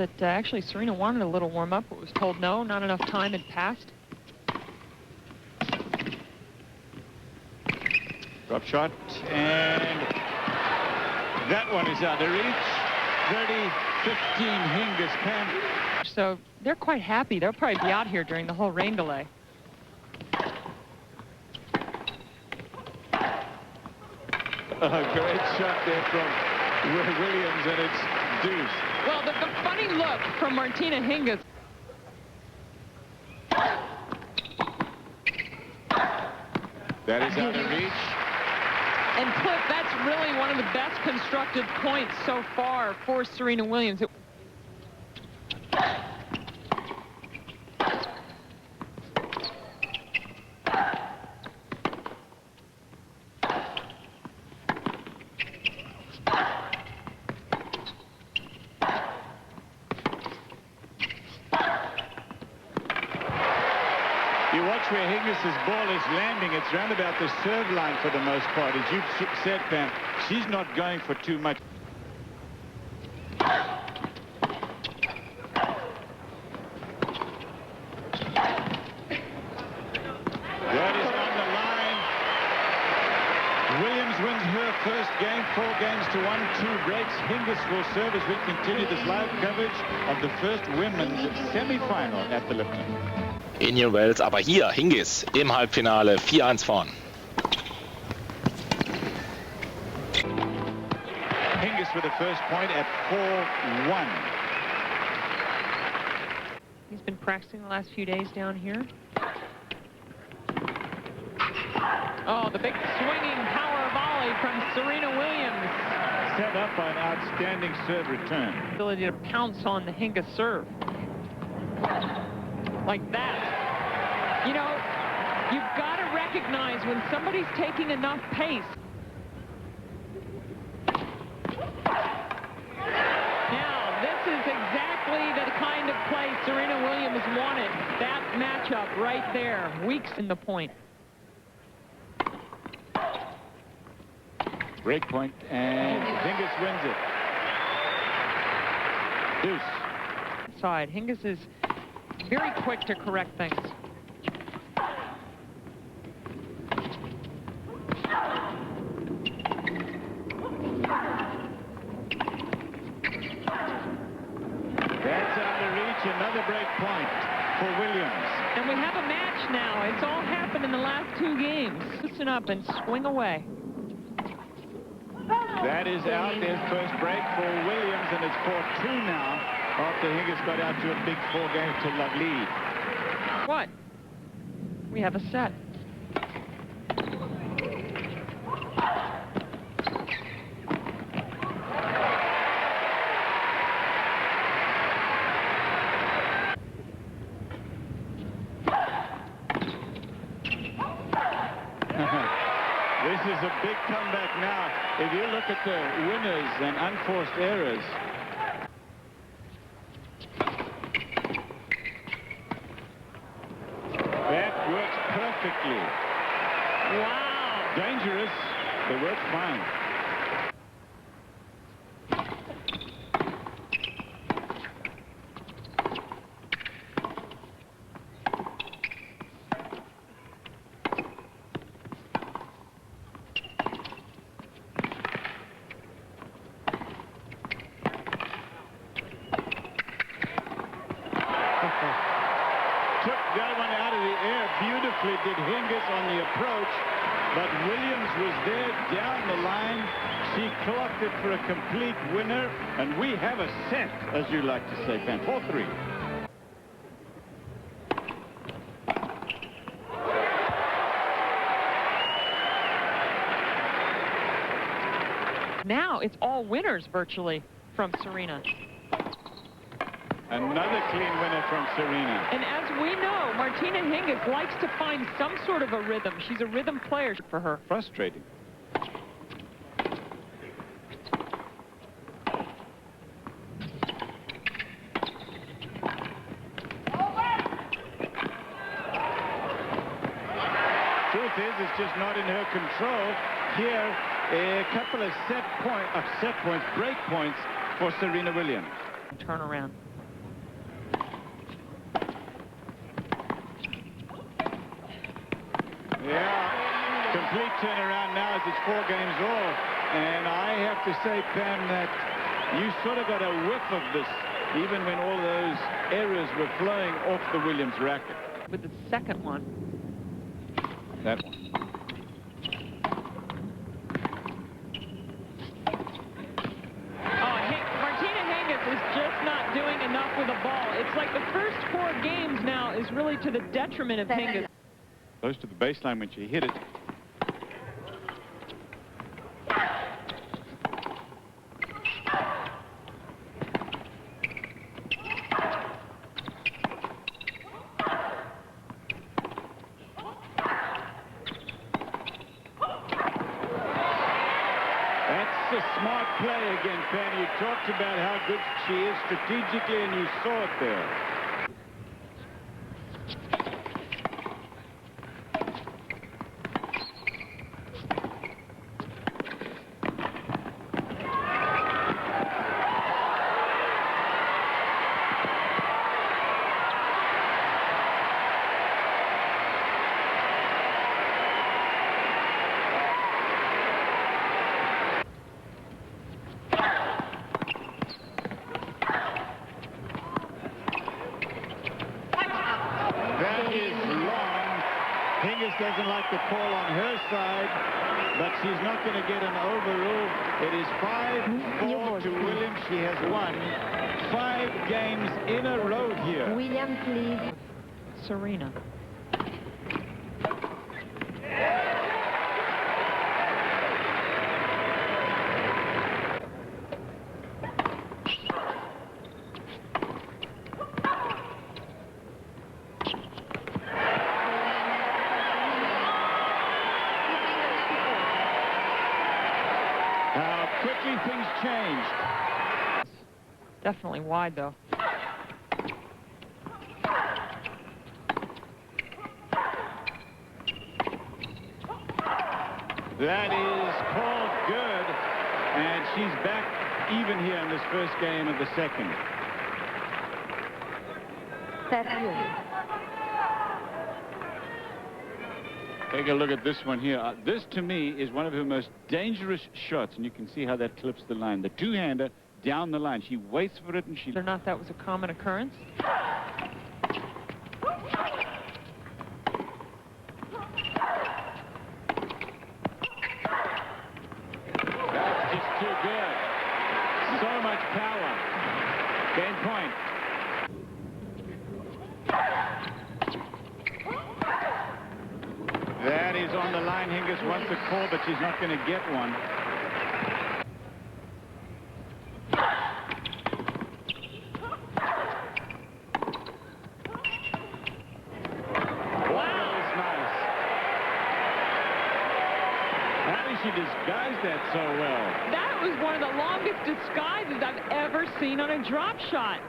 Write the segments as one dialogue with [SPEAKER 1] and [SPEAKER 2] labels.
[SPEAKER 1] But actually, Serena wanted a little warm-up, but was told no, not enough time had passed.
[SPEAKER 2] Drop shot, and that one is out of reach. 30-15 Hingis can.
[SPEAKER 1] So they're quite happy. They'll probably be out here during the whole rain delay.
[SPEAKER 2] A great shot there from Williams, and it's deuce.
[SPEAKER 1] Well, the funny look from Martina Hingis.
[SPEAKER 2] That is out of reach.
[SPEAKER 1] And Cliff, that's really one of the best constructed points so far for Serena Williams.
[SPEAKER 2] You watch where Hingis' ball is landing. It's round about the serve line for the most part. As you've said, Pam, she's not going for too much. That is on the line. Williams wins her first game, 4 games to 1, 2 breaks. Hingis will serve as we continue this live coverage of the first women's semi-final at the Lipton.
[SPEAKER 3] Indian Wells, aber hier Hingis im Halbfinale 4-1 vorn.
[SPEAKER 2] Hingis with the first point at 4-1.
[SPEAKER 1] He's been practicing the last few days down here. Oh, the big swinging power volley from Serena Williams.
[SPEAKER 2] Set up by an outstanding serve return.
[SPEAKER 1] Ability to pounce on the Hingis serve. Like that. You know, you've got to recognize when somebody's taking enough pace. Now, this is exactly the kind of play Serena Williams wanted. That matchup right there, weeks in the point.
[SPEAKER 2] Break point, and Hingis wins it. Deuce.
[SPEAKER 1] Side. Hingis is very quick to correct things.
[SPEAKER 2] That's out of reach. Another break point for Williams.
[SPEAKER 1] And we have a match now. It's all happened in the last 2 games. Listen up and swing away.
[SPEAKER 2] That is out their first break for Williams, and it's 4-2 now after Hingis got out to a big 4-game-to-love lead.
[SPEAKER 1] What? We have a set.
[SPEAKER 2] This is a big comeback now. If you look at the winners and unforced errors. That works perfectly.
[SPEAKER 1] Wow.
[SPEAKER 2] Dangerous, but works fine. Took that one out of the air beautifully, did Hingis on the approach, but Williams was there down the line. She clocked it for a complete winner, and we have a set, as you like to say, Pam. 4-3.
[SPEAKER 1] Now it's all winners virtually from Serena.
[SPEAKER 2] Another clean winner from Serena.
[SPEAKER 1] And as we know, Martina Hingis likes to find some sort of a rhythm. She's a rhythm player for her.
[SPEAKER 2] Frustrating. Truth is, it's just not in her control. Here, a couple of break points for Serena Williams.
[SPEAKER 1] Turn around.
[SPEAKER 2] complete turnaround now as it's 4 games all. And I have to say, Pam, that you sort of got a whiff of this, even when all those errors were flowing off the Williams racket.
[SPEAKER 1] With the second one.
[SPEAKER 2] That one.
[SPEAKER 1] Martina Hingis is just not doing enough with the ball. It's like the first 4 games now is really to the detriment of Hingis.
[SPEAKER 2] Close to the baseline when she hit it. That's a smart play again, Penny. You talked about how good she is strategically, and you saw it there. Hingis doesn't like the call on her side, but she's not going to get an overrule. It is 5-4 to Williams. She has won 5 games in a row here.
[SPEAKER 4] Williams, please.
[SPEAKER 1] Serena.
[SPEAKER 2] How quickly things changed.
[SPEAKER 1] Definitely wide, though.
[SPEAKER 2] That is called good, and she's back even here in this first game of the second. Take a look at this one here. This, to me, is one of her most dangerous shots, and you can see how that clips the line. The two-hander down the line. She waits for it, and she...
[SPEAKER 1] Whether or not that was a common occurrence.
[SPEAKER 2] That's just too good. So much power. Game point. That is on the line. Hingis wants a call, but she's not going to get one. Wow, that was nice. How did she disguise that so well?
[SPEAKER 1] That was one of the longest disguises I've ever seen on a drop shot.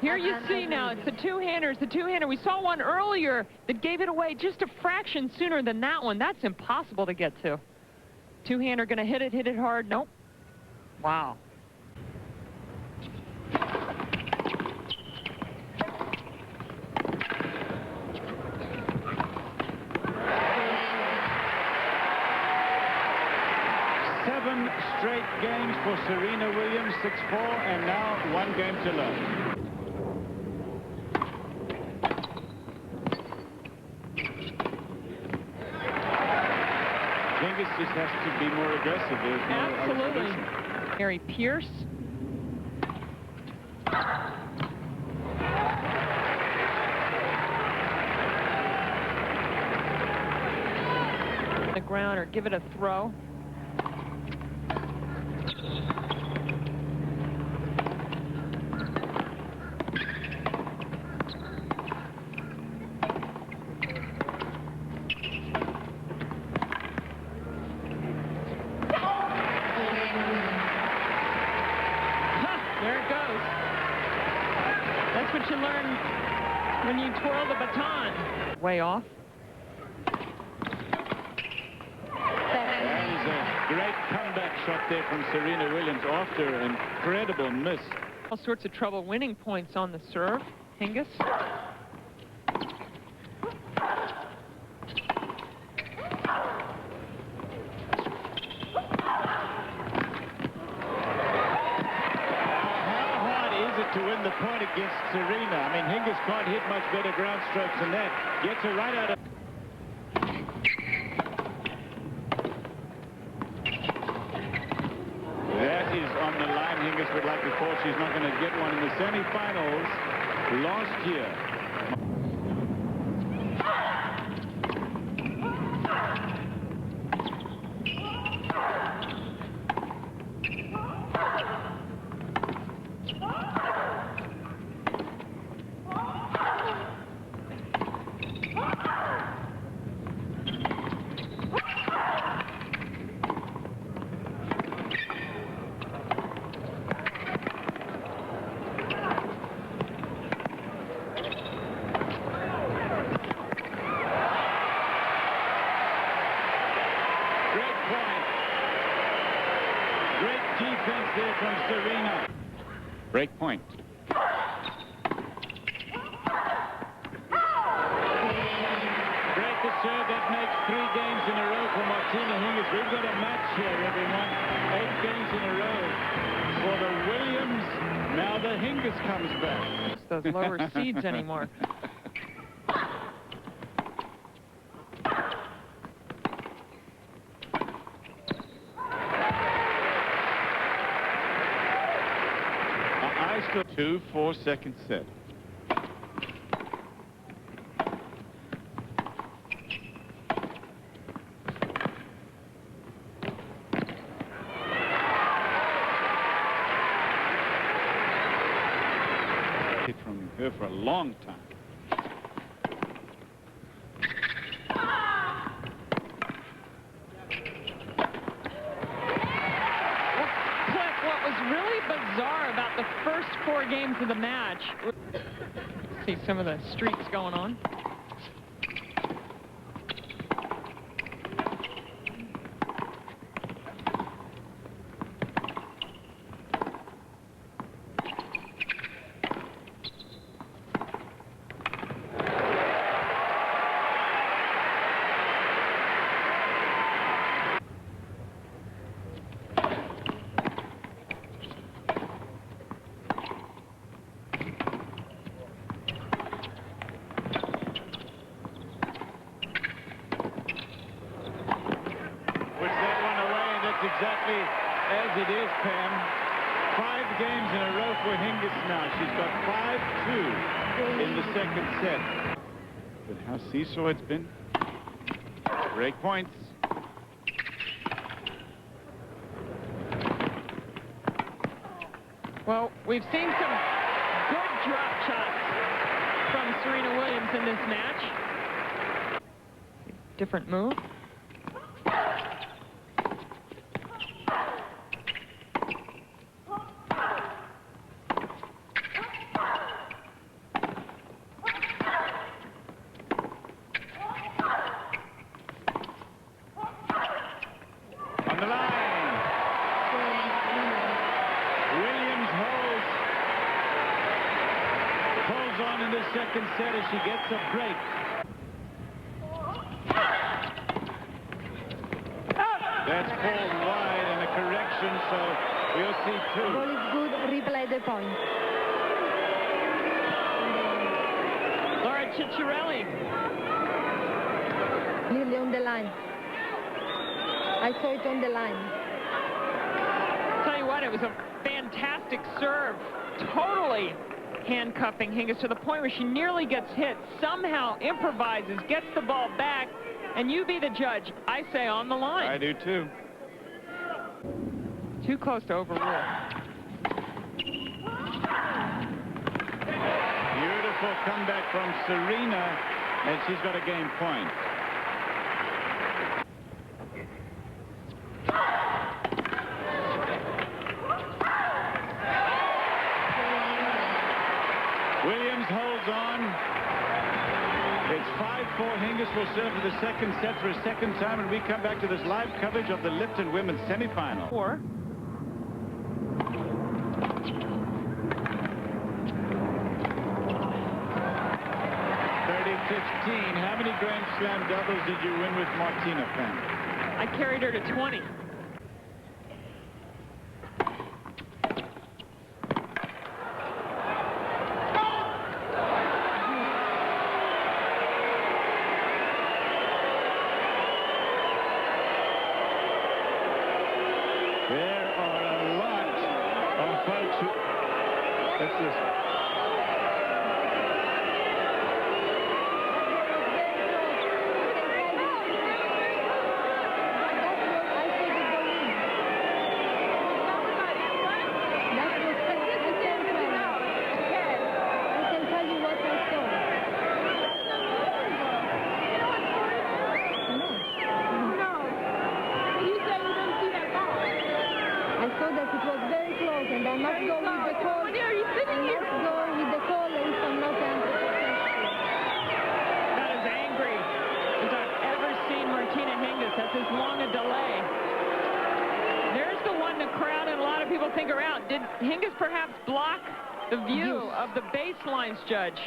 [SPEAKER 1] Here you see now, it's the two-hander. It's the two-hander. We saw one earlier that gave it away just a fraction sooner than that one. That's impossible to get to. Two-hander going to hit it hard. Nope. Wow.
[SPEAKER 2] Seven straight games for Serena Williams, 6-4, and now 1 game to love. Hingis just has to be more aggressive. There's no
[SPEAKER 1] Absolutely. Mary Pierce. The ground, or give it a throw. There it goes. That's what you learn when you twirl the baton. Way off.
[SPEAKER 2] That is a great comeback shot there from Serena Williams after an incredible miss.
[SPEAKER 1] All sorts of trouble winning points on the serve. Hingis.
[SPEAKER 2] it to win the point against Serena. I mean, Hingis can't hit much better ground strokes than that. Gets her right out of... That is on the line. Hingis would like to call. She's not going to get one in the semifinals last year. Great defense there from Serena. Break point. Great to serve. That makes 3 games in a row for Martina Hingis. We've got a match here, everyone. 8 games in a row for the Williams. Now the Hingis comes back.
[SPEAKER 1] It's those lower seeds anymore.
[SPEAKER 2] I still 2-4-second set. Hit from her for a long time.
[SPEAKER 1] Really bizarre about the first 4 games of the match. See some of the streaks going on.
[SPEAKER 2] Exactly as it is, Pam. 5 games in a row for Hingis now. She's got 5-2 in the second set. But how seesaw it's been. Break points.
[SPEAKER 1] Well, we've seen some good drop shots from Serena Williams in this match. Different move.
[SPEAKER 2] On in the second set as she gets a break. That's called wide and a correction, so we'll see 2.
[SPEAKER 4] Ball is good. Replay the point.
[SPEAKER 1] Laura Cicciarelli.
[SPEAKER 4] Nearly on the line. I saw it on the line.
[SPEAKER 1] Tell you what, it was a fantastic serve. Totally handcuffing Hingis to the point where she nearly gets hit, somehow improvises, gets the ball back, and you be the judge. I say on the line.
[SPEAKER 2] I do too.
[SPEAKER 1] Too close to overrule.
[SPEAKER 2] Beautiful comeback from Serena, and she's got a game point. Williams holds on. It's 5-4. Hingis will serve for the second set for a second time, and we come back to this live coverage of the Lipton women's semifinal.
[SPEAKER 1] 4.
[SPEAKER 2] How many Grand Slam doubles did you win with Martina, Pam?
[SPEAKER 1] I carried her to 20.
[SPEAKER 2] Let's listen.
[SPEAKER 1] Martina Hingis. That's as long a delay. There's the one the crowd and a lot of people think are out. Did Hingis perhaps block the view of the baselines, Judge?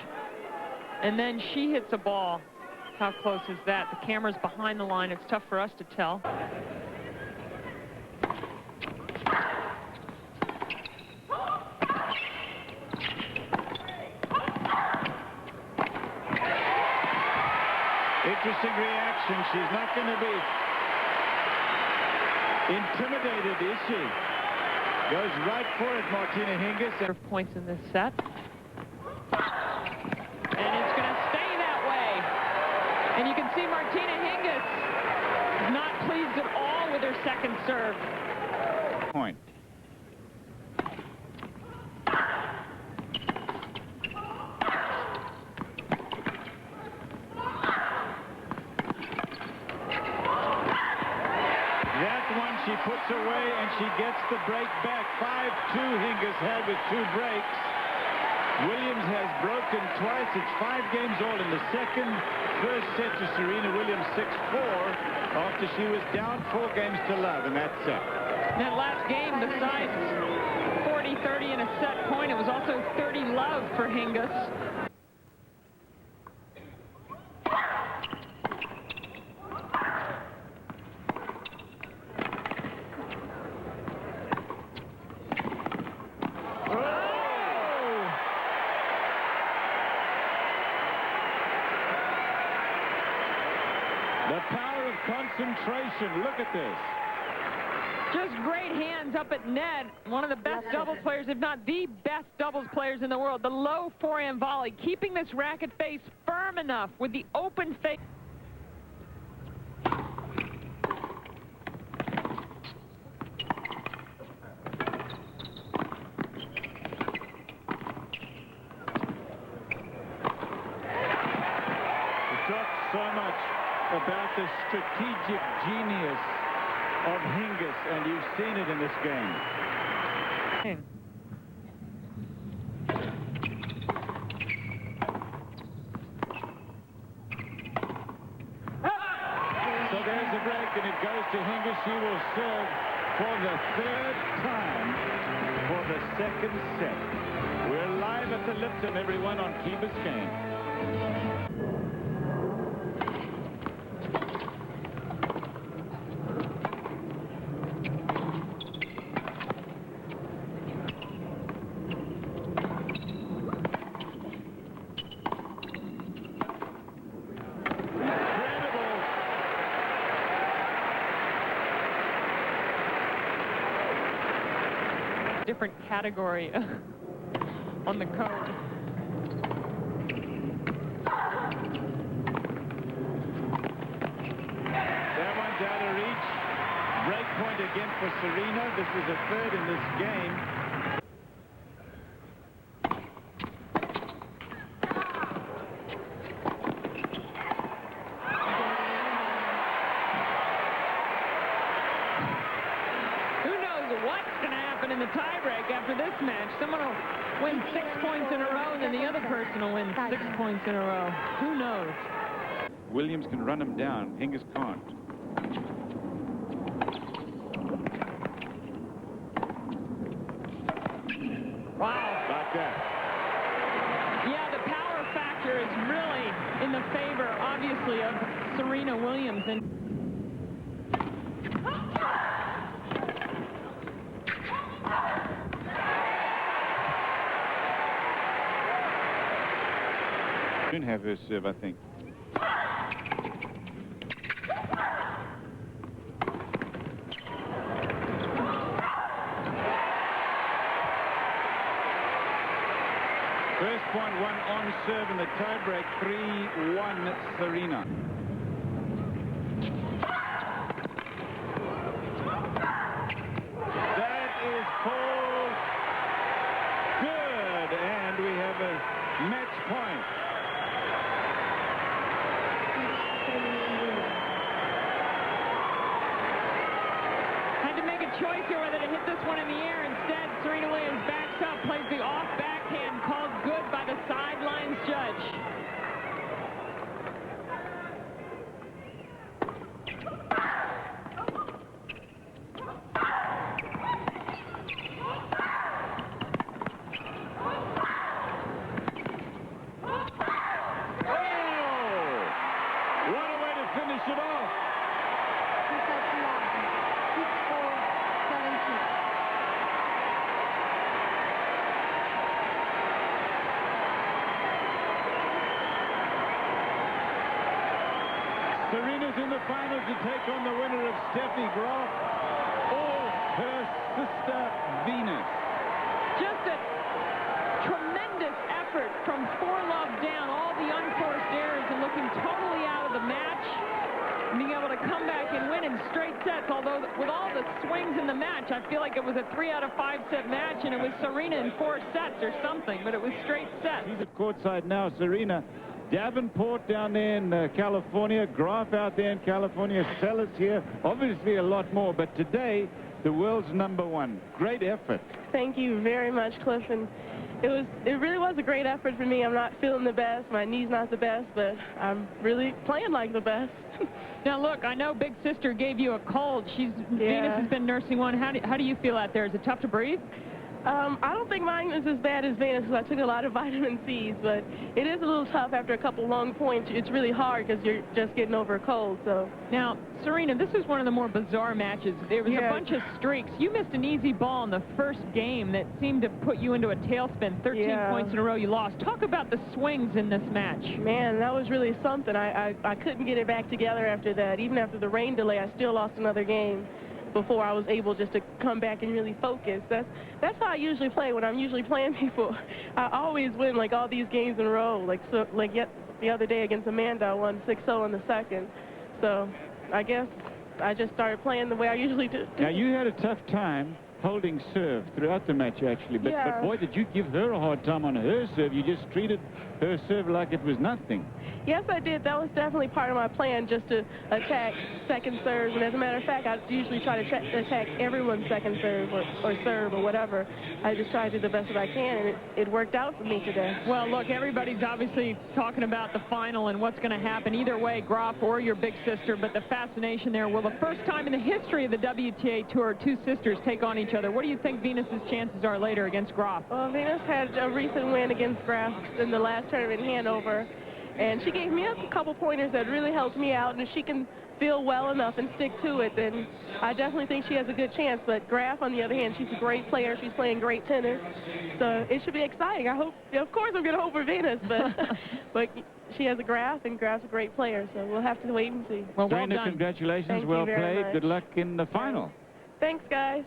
[SPEAKER 1] And then she hits a ball. How close is that? The camera's behind the line. It's tough for us to tell.
[SPEAKER 2] Interesting reaction. She's not going to be intimidated, is she? Goes right for it, Martina Hingis.
[SPEAKER 1] There are points in this set. And it's going to stay that way. And you can see Martina Hingis is not pleased at all with her second serve.
[SPEAKER 2] Point. She puts away and she gets the break back. 5-2 Hingis had with 2 breaks. Williams has broken twice. It's 5 games all in the second. First set to Serena Williams 6-4 after she was down 4 games to love in that set.
[SPEAKER 1] That last game, besides 40-30 and a set point, it was also 30 love for Hingis.
[SPEAKER 2] The power of concentration. Look at this.
[SPEAKER 1] Just great hands up at net. One of the best doubles players, if not the best doubles players in the world. The low forehand volley, keeping this racket face firm enough with the open face.
[SPEAKER 2] So much about the strategic genius of Hingis, and you've seen it in this game. So there's the break, and it goes to Hingis. She will serve for the 3rd time for the 2nd set. We're live at the Lipton, everyone, on Key Biscayne.
[SPEAKER 1] Different category on the code.
[SPEAKER 2] That one's out of reach. Break point again for Serena. This is a 3rd in this game.
[SPEAKER 1] What's going to happen in the tiebreak after this match? Someone will win 6 points in a row, and then the other person will win 6 points in a row. Who knows?
[SPEAKER 2] Williams can run him down. Hingis can't.
[SPEAKER 1] Wow.
[SPEAKER 2] Like that.
[SPEAKER 1] Yeah, the power factor is really in the favor, obviously, of Serena Williams. And
[SPEAKER 2] have her serve, I think. First point won on serve in the tiebreak, 3-1 Serena. That is called good, and we have a match point.
[SPEAKER 1] Had to make a choice here whether to hit this one in the air. Instead, Serena Williams backs up, plays the off backhand, called good by the sidelines judge.
[SPEAKER 2] What a way to finish it off. Serena's in the final to take on the winner of Steffi Graf or her sister Venus.
[SPEAKER 1] Just a tremendous effort from 4-love down, all the unforced errors and looking totally out of the match. Being able to come back and win in straight sets, although with all the swings in the match, I feel like it was a 3 out of 5 set match and it was Serena in 4 sets or something, but it was straight sets.
[SPEAKER 2] She's at courtside now, Serena. Davenport down there in California, Graf out there in California, Sellis here, obviously a lot more, but today, the world's #1. Great effort.
[SPEAKER 5] Thank you very much, Cliff. And it really was a great effort for me. I'm not feeling the best. My knee's not the best, but I'm really playing like the best.
[SPEAKER 1] Now, look, I know Big Sister gave you a cold. Venus has been nursing one. How do you feel out there? Is it tough to breathe?
[SPEAKER 5] I don't think mine is as bad as Venus, because I took a lot of vitamin C's, but it is a little tough after a couple long points. It's really hard because you're just getting over a cold. So
[SPEAKER 1] now, Serena, this is one of the more bizarre matches. There was a bunch of streaks. You missed an easy ball in the first game that seemed to put you into a tailspin. 13 points in a row you lost. Talk about the swings in this match.
[SPEAKER 5] Man, that was really something. I couldn't get it back together after that. Even after the rain delay, I still lost another game before I was able just to come back and really focus. That's how I usually play when I'm usually playing people. I always win like all these games in a row. Like the other day against Amanda, I won 6-0 in the second. So I guess I just started playing the way I usually do.
[SPEAKER 2] Now you had a tough time holding serve throughout the match, actually, but boy, did you give her a hard time on her serve. You just treated her serve like it was nothing.
[SPEAKER 5] Yes, I did. That was definitely part of my plan, just to attack second serves. And as a matter of fact, I usually try to attack everyone's second serve or serve or whatever. I just try to do the best that I can, and it worked out for me today.
[SPEAKER 1] Well, look, everybody's obviously talking about the final and what's going to happen. Either way, Graf or your Big Sister, but the fascination there. Well, the first time in the history of the WTA Tour, two sisters take on each other. What do you think Venus's chances are later against Graf?
[SPEAKER 5] Well, Venus had a recent win against Graf in the last tournament in Hanover. And she gave me a couple pointers that really helped me out. And if she can feel well enough and stick to it, then I definitely think she has a good chance. But Graf, on the other hand, she's a great player. She's playing great tennis. So it should be exciting. I hope, of course, I'm going to hope for Venus. But she has a Graf, and Graf's a great player. So we'll have to wait and see.
[SPEAKER 1] Well,
[SPEAKER 2] Serena, congratulations.
[SPEAKER 5] Thank
[SPEAKER 2] well
[SPEAKER 5] you very
[SPEAKER 2] played.
[SPEAKER 5] much.
[SPEAKER 2] Good luck in the final.
[SPEAKER 5] Thanks, guys.